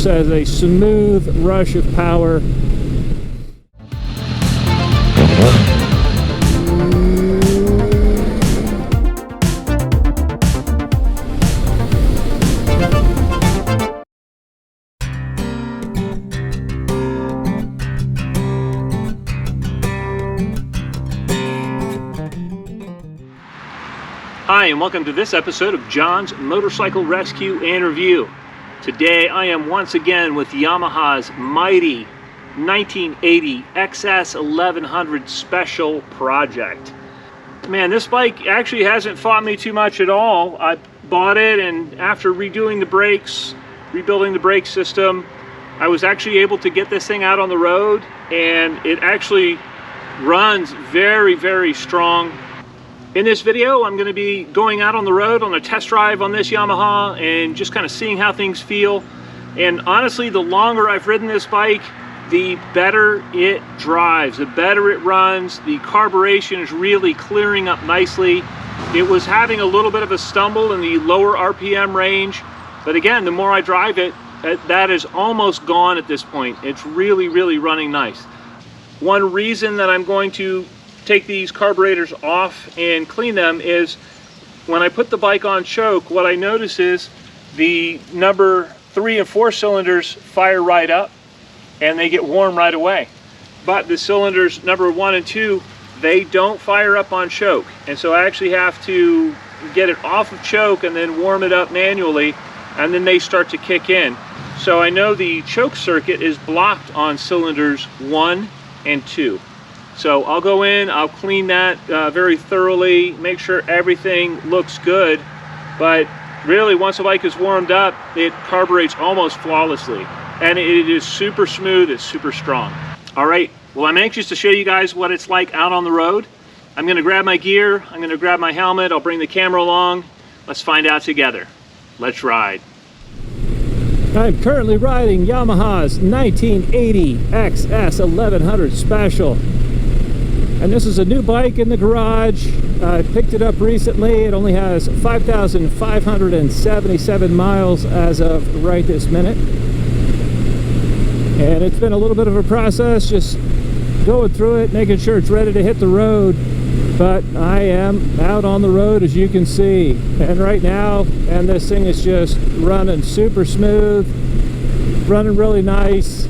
just has a smooth rush of power. Hi, and welcome to this episode of John's Motorcycle Rescue and Review. Today I am once again with Yamaha's mighty 1980 XS1100 Special Project. Man, this bike actually hasn't fought me too much at all. I bought it, and after redoing the brakes, rebuilding the brake system, I was actually able to get this thing out on the road, and it actually runs very, very strong. In this video, I'm going to be going out on the road on a test drive on this Yamaha and just kind of seeing how things feel. And honestly, the longer I've ridden this bike, the better it drives, the better it runs. The carburation is really clearing up nicely. It was having a little bit of a stumble in the lower RPM range, but again, the more I drive it, that is almost gone at this point. It's really, really running nice. One reason that I'm going to take these carburetors off and clean them is when I put the bike on choke, what I notice is the number 3 and 4 cylinders fire right up and they get warm right away. But the cylinders number 1 and 2, they don't fire up on choke. And so I actually have to get it off of choke and then warm it up manually, and then they start to kick in. So I know the choke circuit is blocked on cylinders 1 and 2. So I'll go in, I'll clean that very thoroughly, make sure everything looks good. But really, once the bike is warmed up, it carburetes almost flawlessly. And it is super smooth, it's super strong. All right, well, I'm anxious to show you guys what it's like out on the road. I'm gonna grab my gear, I'm gonna grab my helmet, I'll bring the camera along. Let's find out together. Let's ride. I'm currently riding Yamaha's 1980 XS1100 Special. And this is a new bike in the garage. I picked it up recently. It only has 5,577 miles as of right this minute. And it's been a little bit of a process just going through it, making sure it's ready to hit the road. But I am out on the road, as you can see. And right now, and this thing is just running super smooth, running really nice.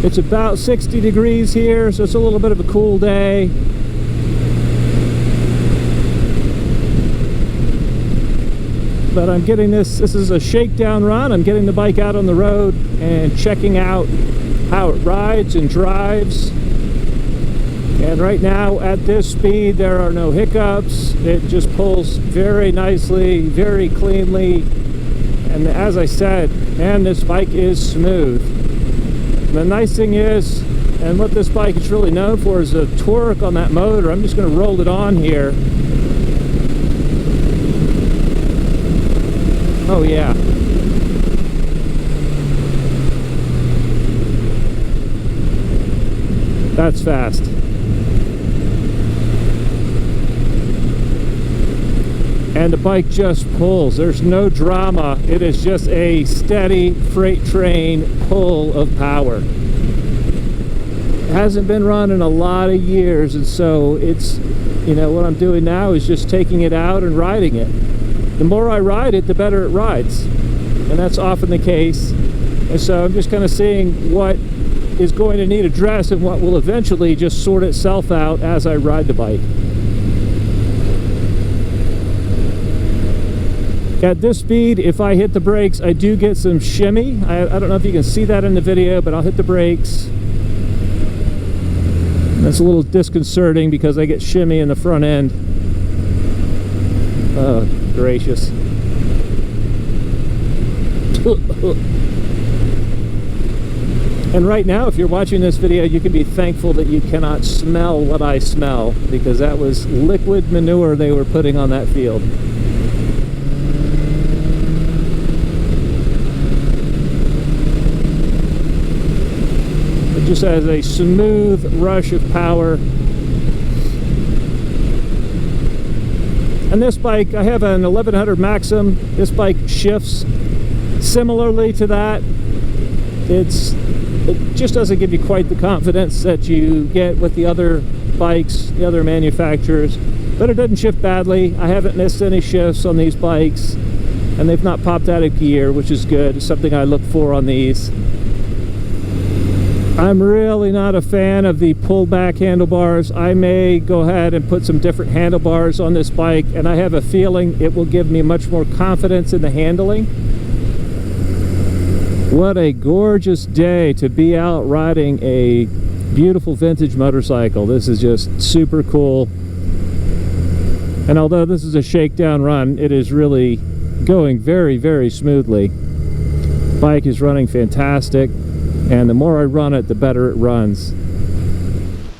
It's about 60 degrees here, so it's a little bit of a cool day. But I'm getting this is a shakedown run. I'm getting the bike out on the road and checking out how it rides and drives. And right now, at this speed, there are no hiccups. It just pulls very nicely, very cleanly. And as I said, man, this bike is smooth. The nice thing is, and what this bike is really known for, is the torque on that motor. I'm just going to roll it on here. Oh yeah. That's fast. And the bike just pulls. There's no drama. It is just a steady freight train pull of power. It hasn't been run in a lot of years, and so it's, you know, what I'm doing now is just taking it out and riding it. The more I ride it, the better it rides. And that's often the case. And so I'm just kind of seeing what is going to need addressed and what will eventually just sort itself out as I ride the bike. At this speed, if I hit the brakes, I do get some shimmy. I don't know if you can see that in the video, but I'll hit the brakes. That's a little disconcerting because I get shimmy in the front end. Oh, gracious. And right now, if you're watching this video, you can be thankful that you cannot smell what I smell, because that was liquid manure they were putting on that field. It just has a smooth rush of power. And this bike, I have an 1100 Maxim. This bike shifts similarly to that. It just doesn't give you quite the confidence that you get with the other bikes, the other manufacturers, but it doesn't shift badly. I haven't missed any shifts on these bikes, and they've not popped out of gear, which is good. It's something I look for on these. I'm really not a fan of the pullback handlebars. I may go ahead and put some different handlebars on this bike, and I have a feeling it will give me much more confidence in the handling. What a gorgeous day to be out riding a beautiful vintage motorcycle. This is just super cool. And although this is a shakedown run, it is really going very, very smoothly. Bike is running fantastic, and the more I run it, the better it runs.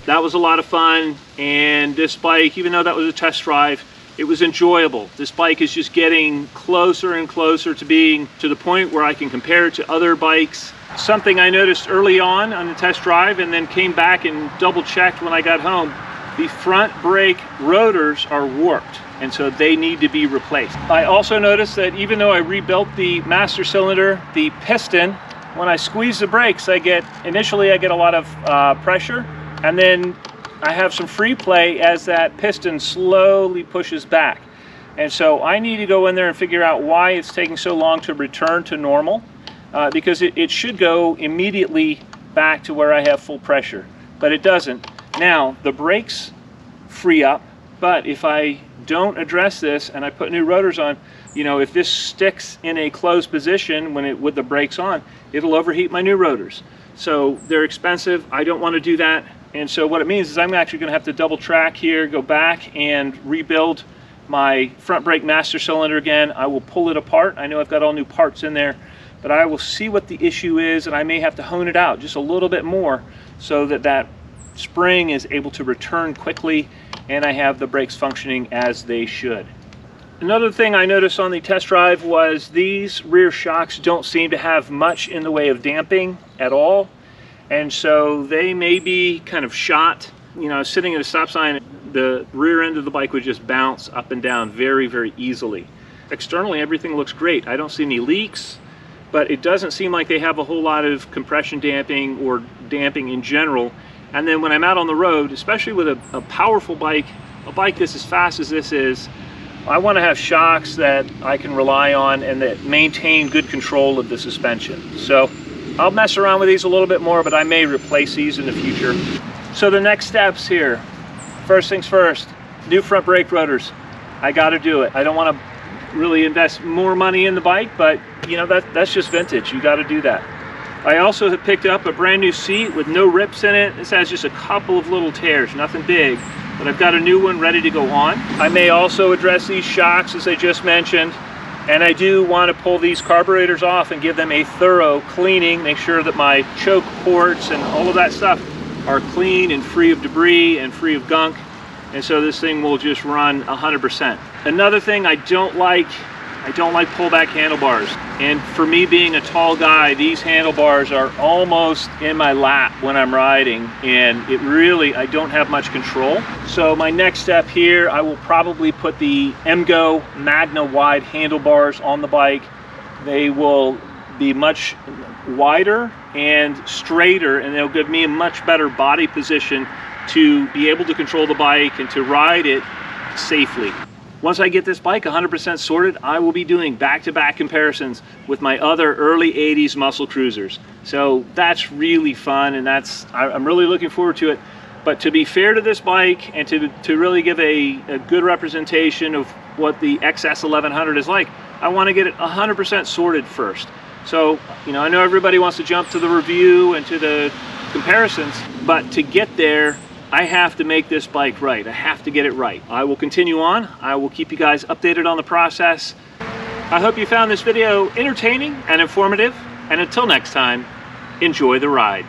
That was a lot of fun, and this bike, even though that was a test drive, it was enjoyable. This bike is just getting closer and closer to being to the point where I can compare it to other bikes. Something I noticed early on the test drive, and then came back and double checked when I got home, the front brake rotors are warped, and so they need to be replaced. I also noticed that even though I rebuilt the master cylinder, the piston, when I squeeze the brakes, initially I get a lot of pressure, and then I have some free play as that piston slowly pushes back. And so I need to go in there and figure out why it's taking so long to return to normal, because it should go immediately back to where I have full pressure, but it doesn't. Now, the brakes free up, but if I don't address this and I put new rotors on, you know, if this sticks in a closed position with the brakes on, it'll overheat my new rotors. So they're expensive. I don't want to do that. And so what it means is I'm actually going to have to double track here, go back and rebuild my front brake master cylinder again. I will pull it apart. I know I've got all new parts in there, but I will see what the issue is, and I may have to hone it out just a little bit more so that that spring is able to return quickly and I have the brakes functioning as they should. Another thing I noticed on the test drive was these rear shocks don't seem to have much in the way of damping at all, and so they may be kind of shot. You know, sitting at a stop sign, the rear end of the bike would just bounce up and down very, very easily. Externally, everything looks great. I don't see any leaks, but it doesn't seem like they have a whole lot of compression damping or damping in general. And then when I'm out on the road, especially with a powerful bike, a bike that's as fast as this is, I want to have shocks that I can rely on and that maintain good control of the suspension. So I'll mess around with these a little bit more, but I may replace these in the future. So the next steps here, first things first, new front brake rotors. I got to do it. I don't want to really invest more money in the bike, but you know, that's just vintage. You got to do that. I also have picked up a brand new seat with no rips in it. This has just a couple of little tears, nothing big, but I've got a new one ready to go on. I may also address these shocks as I just mentioned, and I do want to pull these carburetors off and give them a thorough cleaning, make sure that my choke ports and all of that stuff are clean and free of debris and free of gunk, and so this thing will just run 100%. Another thing I don't like pullback handlebars, and for me being a tall guy, these handlebars are almost in my lap when I'm riding, and I don't have much control. So my next step here, I will probably put the MGO Magna wide handlebars on the bike. They will be much wider and straighter, and they'll give me a much better body position to be able to control the bike and to ride it safely. Once I get this bike 100% sorted, I will be doing back-to-back comparisons with my other early 80s muscle cruisers. So that's really fun, and I'm really looking forward to it. But to be fair to this bike and to really give a good representation of what the XS1100 is like, I want to get it 100% sorted first. So, you know, I know everybody wants to jump to the review and to the comparisons, but to get there, I have to make this bike right. I have to get it right. I will continue on. I will keep you guys updated on the process. I hope you found this video entertaining and informative, and until next time, enjoy the ride.